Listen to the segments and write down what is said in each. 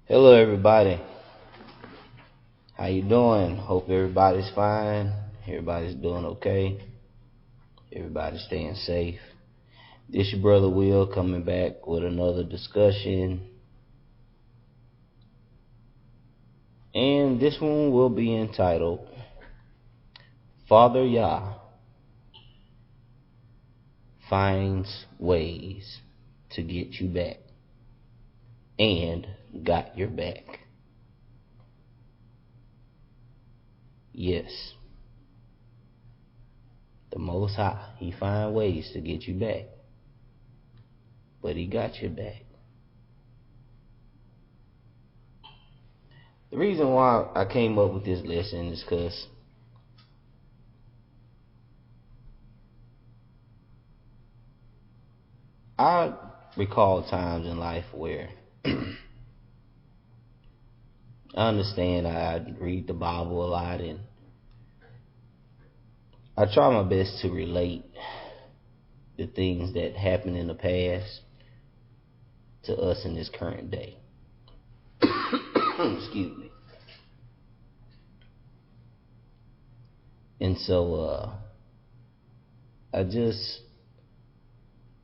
Hello everybody. How you doing? Hope everybody's fine. Everybody's doing okay. Everybody's staying safe. This your brother Will coming back with another discussion. And this one will be entitled Father Yah finds ways to get you back and got your back. Yes. The Most High, He finds ways to get you back. But He got your back. The reason why I came up with this lesson is because I recall times in life where I understand I read the Bible a lot and I try my best to relate the things that happened in the past to us in this current day. Excuse me. And so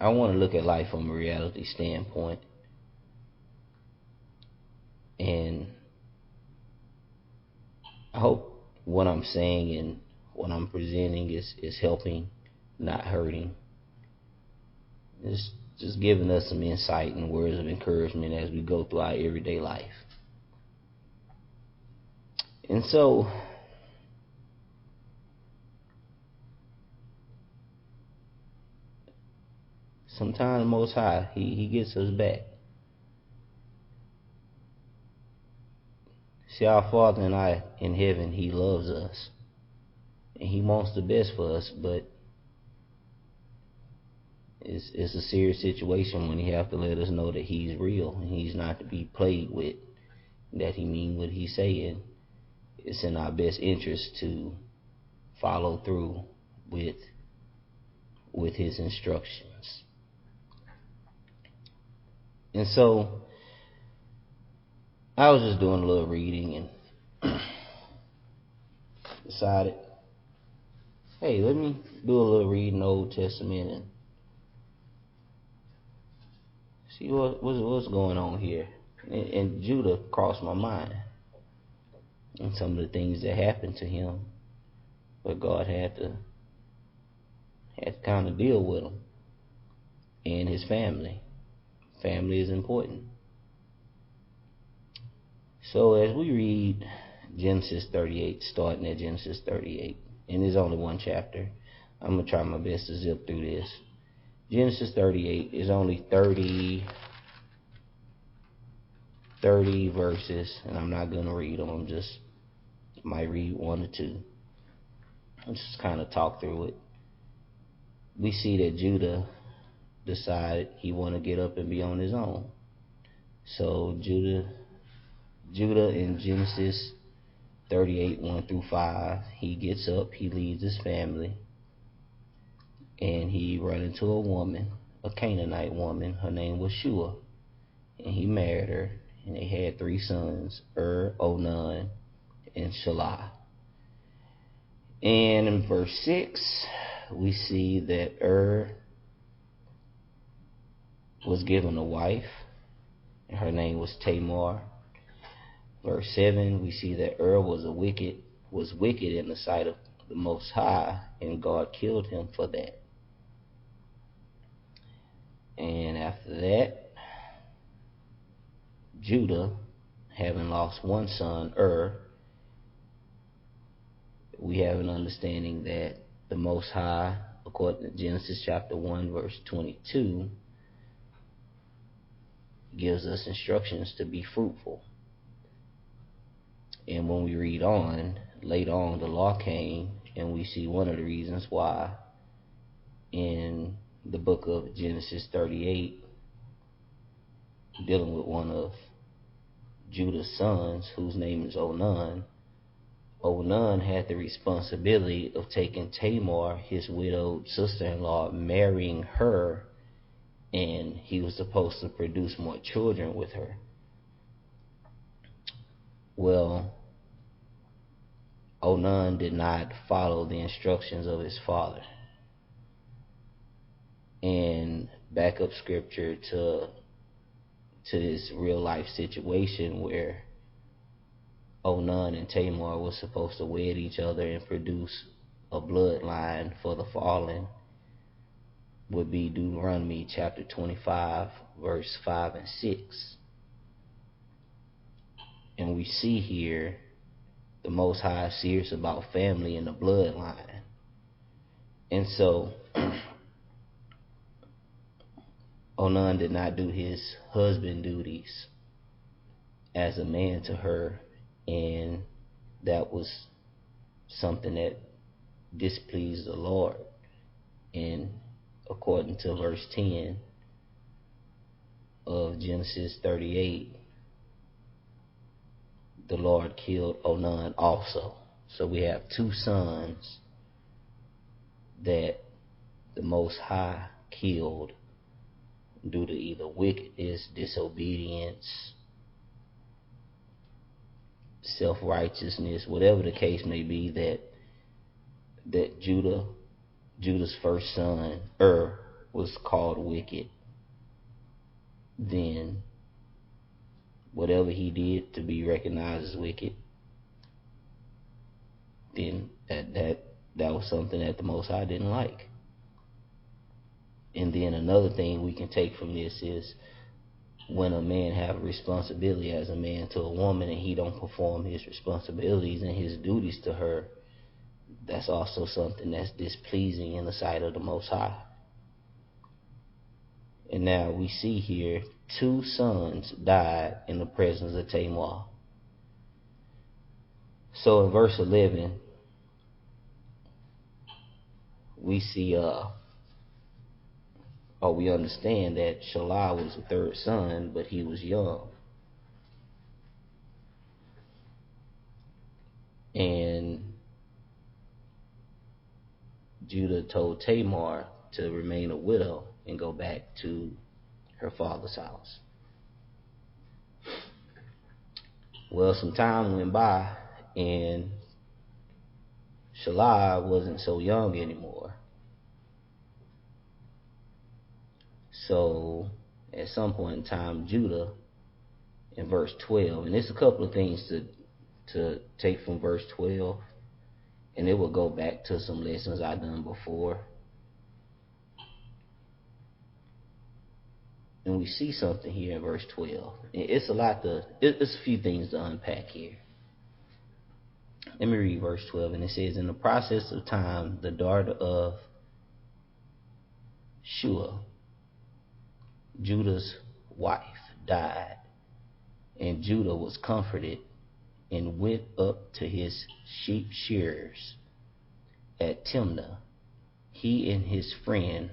I want to look at life from a reality standpoint, and I hope what I'm saying and what I'm presenting is helping, not hurting. It's just giving us some insight and words of encouragement as we go through our everyday life. And so sometimes the Most High, He gets us back. See, our Father and I in heaven, He loves us. And He wants the best for us, but it's a serious situation when He have to let us know that He's real and He's not to be played with, that He mean what He's saying. It's in our best interest to follow through with His instructions. And so I was just doing a little reading and decided, hey, let me do a little reading the Old Testament and see what's going on here. And Judah crossed my mind, and some of the things that happened to him, but God had to kind of deal with him and his family. Family is important. So as we read Genesis 38, starting at Genesis 38, and there's only one chapter, I'm going to try my best to zip through this. Genesis 38 is only 30 verses, and I'm not going to read them. I'm just might read one or two. I'll just kind of talk through it. We see that Judah decided he want to get up and be on his own. So Judah in Genesis 38, 1 through 5, he gets up, he leaves his family, and he run into a woman, a Canaanite woman. Her name was Shua, and he married her, and they had 3 sons, Onan, and Shelah. And in verse 6, we see that was given a wife, and her name was Tamar. Verse 7, we see that was wicked in the sight of the Most High, and God killed him for that. And after that, Judah, having lost one son, we have an understanding that the Most High, according to Genesis chapter 1, verse 22, gives us instructions to be fruitful. And when we read on, later on the law came, and we see one of the reasons why in the book of Genesis 38, dealing with one of Judah's sons, whose name is Onan. Onan had the responsibility of taking Tamar, his widowed sister-in-law, marrying her, and he was supposed to produce more children with her. Well, Onan did not follow the instructions of his father. And backup scripture to this real life situation where Onan and Tamar were supposed to wed each other and produce a bloodline for the fallen would be Deuteronomy chapter 25, verse 5 and 6. And we see here the Most High is serious about family and the bloodline. And so Onan did not do his husband duties as a man to her, and that was something that displeased the Lord. And according to verse 10 of Genesis 38, the Lord killed Onan also. So we have two sons that the Most High killed due to either wickedness, disobedience, self-righteousness, whatever the case may be, that Judah's first son, was called wicked. Then whatever he did to be recognized as wicked, then that was something that the Most High didn't like. And then another thing we can take from this is when a man have a responsibility as a man to a woman and he don't perform his responsibilities and his duties to her, that's also something that's displeasing in the sight of the Most High. And now we see here 2 sons died in the presence of Tamar. So in verse 11, we see we understand that Shelah was the 3rd son, but he was young. And Judah told Tamar to remain a widow and go back to her father's house. Well, some time went by and Shelah wasn't so young anymore. So at some point in time, Judah, in verse 12, and there's a couple of things to take from verse 12, and it will go back to some lessons I've done before. And we see something here in verse 12. It's a few things to unpack here. Let me read verse 12, and it says, in the process of time, the daughter of Shua, Judah's wife, died, and Judah was comforted and went up to his sheep shearers at Timnah, he and his friend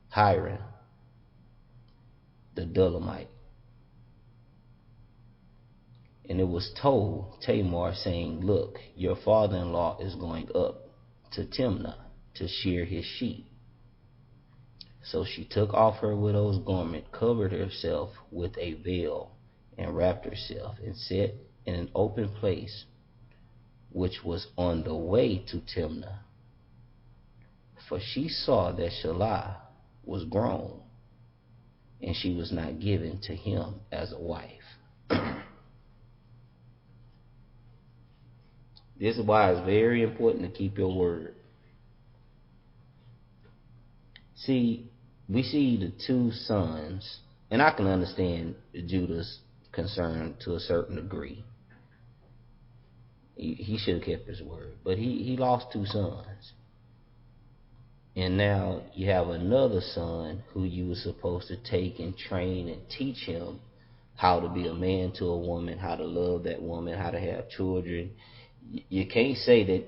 Hiram the Dulamite. And it was told Tamar, saying, look, your father-in-law is going up to Timnah to shear his sheep. So she took off her widow's garment, covered herself with a veil, and wrapped herself, and sat in an open place which was on the way to Timnah. For she saw that Shelah was grown, and she was not given to him as a wife. This is why it's very important to keep your word. See, we see the 2 sons, and I can understand Judah's concern to a certain degree. He should have kept his word, but he lost 2 sons. And now you have another son who you were supposed to take and train and teach him how to be a man to a woman, how to love that woman, how to have children. You can't say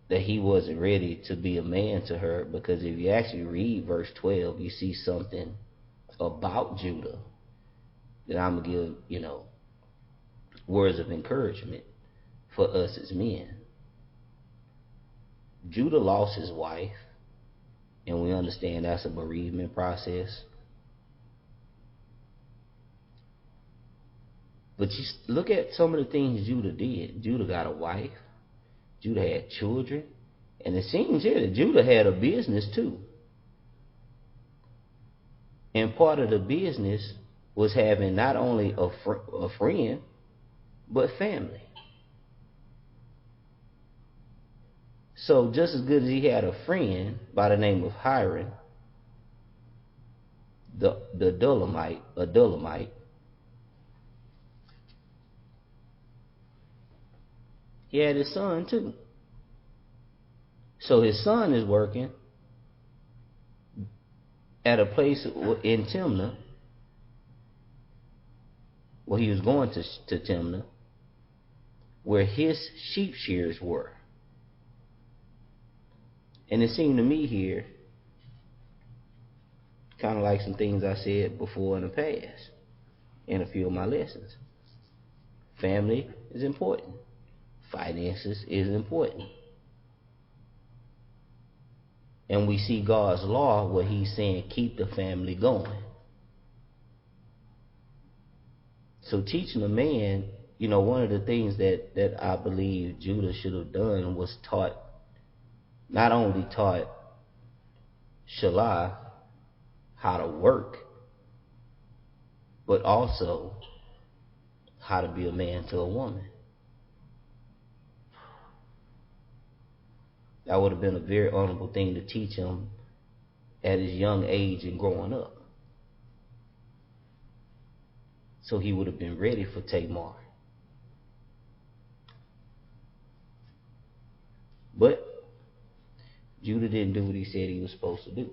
that he wasn't ready to be a man to her, because if you actually read verse 12, you see something about Judah that I'm going to give, words of encouragement for us as men. Judah lost his wife, and we understand that's a bereavement process. But you look at some of the things Judah did. Judah got a wife. Judah had children. And it seems here that Judah had a business too. And part of the business was having not only a friend, but family. So just as good as he had a friend by the name of Hiram, the Adullamite, he had his son too. So his son is working at a place in Timnah, where he was going to Timnah, where his sheep shears were. And it seemed to me here, kind of like some things I said before in the past, in a few of my lessons. Family is important. Finances is important. And we see God's law where he's saying keep the family going. So teaching a man, one of the things that I believe Judah should have done was not only taught Shelah how to work, but also how to be a man to a woman. That would have been a very honorable thing to teach him at his young age and growing up. So he would have been ready for Tamar. But Judah didn't do what he said he was supposed to do.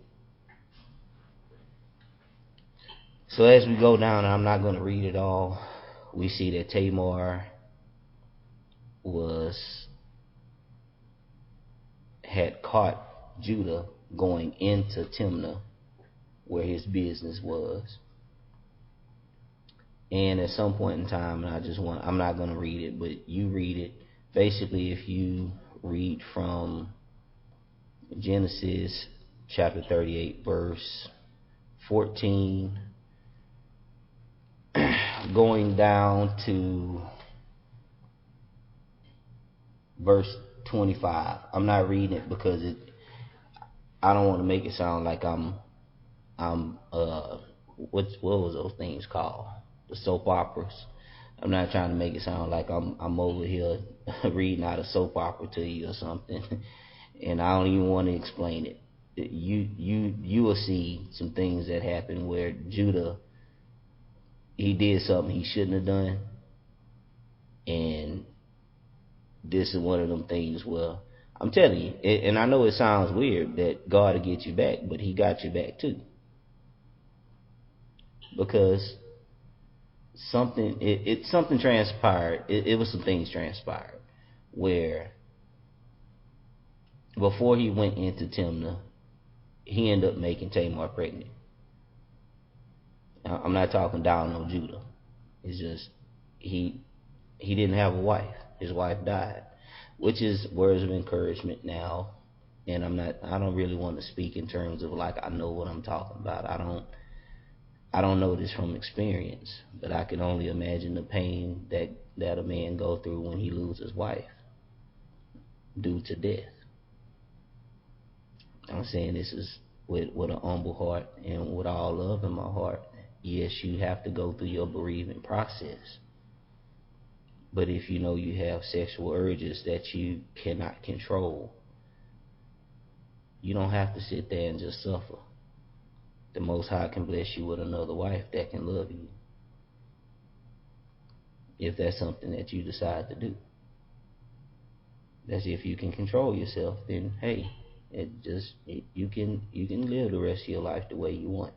So as we go down, I'm not going to read it all, we see that Tamar had caught Judah going into Timnah, where his business was. And at some point in time, I'm not going to read it, but you read it. Basically, if you read from Genesis chapter 38, verse 14, going down to verse 25. I'm not reading it because I don't want to make it sound like I'm what was those things called? The soap operas. I'm not trying to make it sound like I'm over here reading out a soap opera to you or something. And I don't even want to explain it. You will see some things that happen where Judah, he did something he shouldn't have done, and this is one of them things where I'm telling you, and I know it sounds weird that God will get you back, but he got you back too. Because something transpired. It was some things transpired where before he went into Timnah, he ended up making Tamar pregnant. Now, I'm not talking down on Judah. It's just he didn't have a wife. His wife died, which is words of encouragement now. And I don't really want to speak in terms of like I know what I'm talking about. I don't know this from experience, but I can only imagine the pain that a man go through when he loses his wife due to death. I'm saying this is with an humble heart and with all love in my heart. Yes, you have to go through your bereavement process. But if you know you have sexual urges that you cannot control, you don't have to sit there and just suffer. The Most High can bless you with another wife that can love you, if that's something that you decide to do. That's if you can control yourself, then hey, you can live the rest of your life the way you want.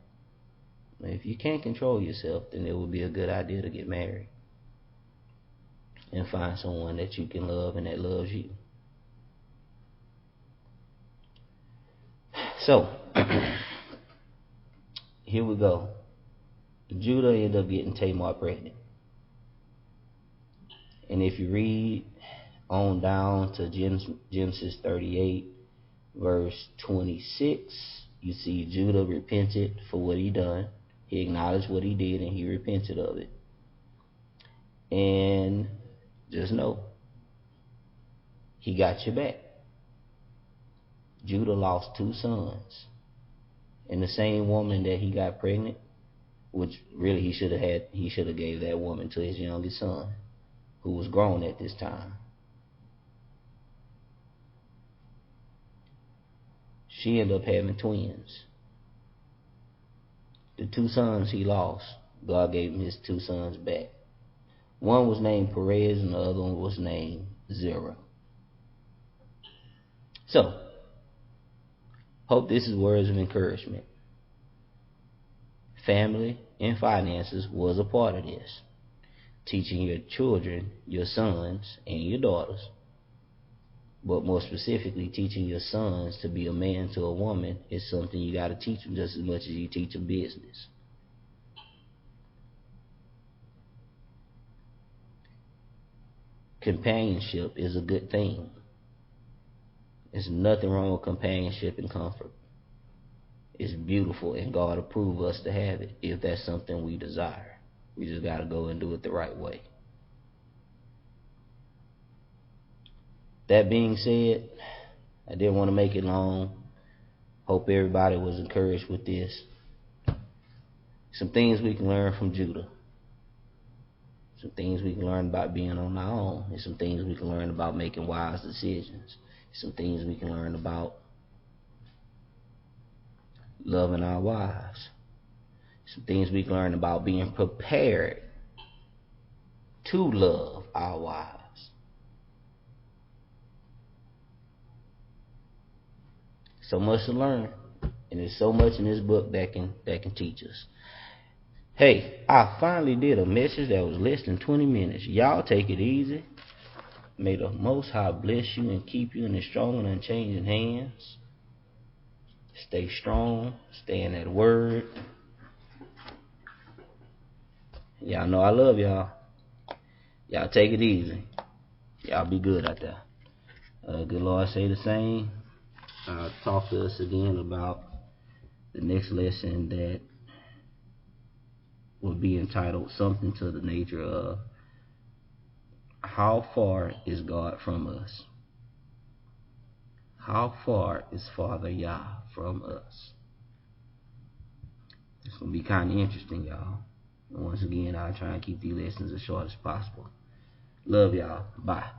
If you can't control yourself, then it would be a good idea to get married and find someone that you can love and that loves you. So here we go. Judah ended up getting Tamar pregnant. And if you read on down to Genesis 38, verse 26, you see Judah repented for what he done. He acknowledged what he did and he repented of it. And just know, he got your back. Judah lost 2 sons. And the same woman that he got pregnant, which really he should have gave that woman to his youngest son, who was grown at this time. She ended up having twins. The 2 sons he lost, God gave him his 2 sons back. One was named Perez and the other one was named Zerah. So, hope this is words of encouragement. Family and finances was a part of this. Teaching your children, your sons and your daughters, but more specifically teaching your sons to be a man to a woman is something you got to teach them just as much as you teach them business. Companionship is a good thing. There's nothing wrong with companionship and comfort. It's beautiful, and God approves us to have it if that's something we desire. We just got to go and do it the right way. That being said, I didn't want to make it long. Hope everybody was encouraged with this. Some things we can learn from Judah. Some things we can learn about being on our own. And some things we can learn about making wise decisions. Some things we can learn about loving our wives. Some things we can learn about being prepared to love our wives. So much to learn, and there's so much in this book that can teach us. Hey, I finally did a message that was less than 20 minutes. Y'all take it easy. May the Most High bless you and keep you in His strong and unchanging hands. Stay strong. Stay in that word. Y'all know I love y'all. Y'all take it easy. Y'all be good out there. Good Lord say the same. Talk to us again about the next lesson that will be entitled something to the nature of how far is God from us? How far is Father Yah from us? It's going to be kind of interesting, y'all. And once again, I'll try and keep these lessons as short as possible. Love y'all. Bye.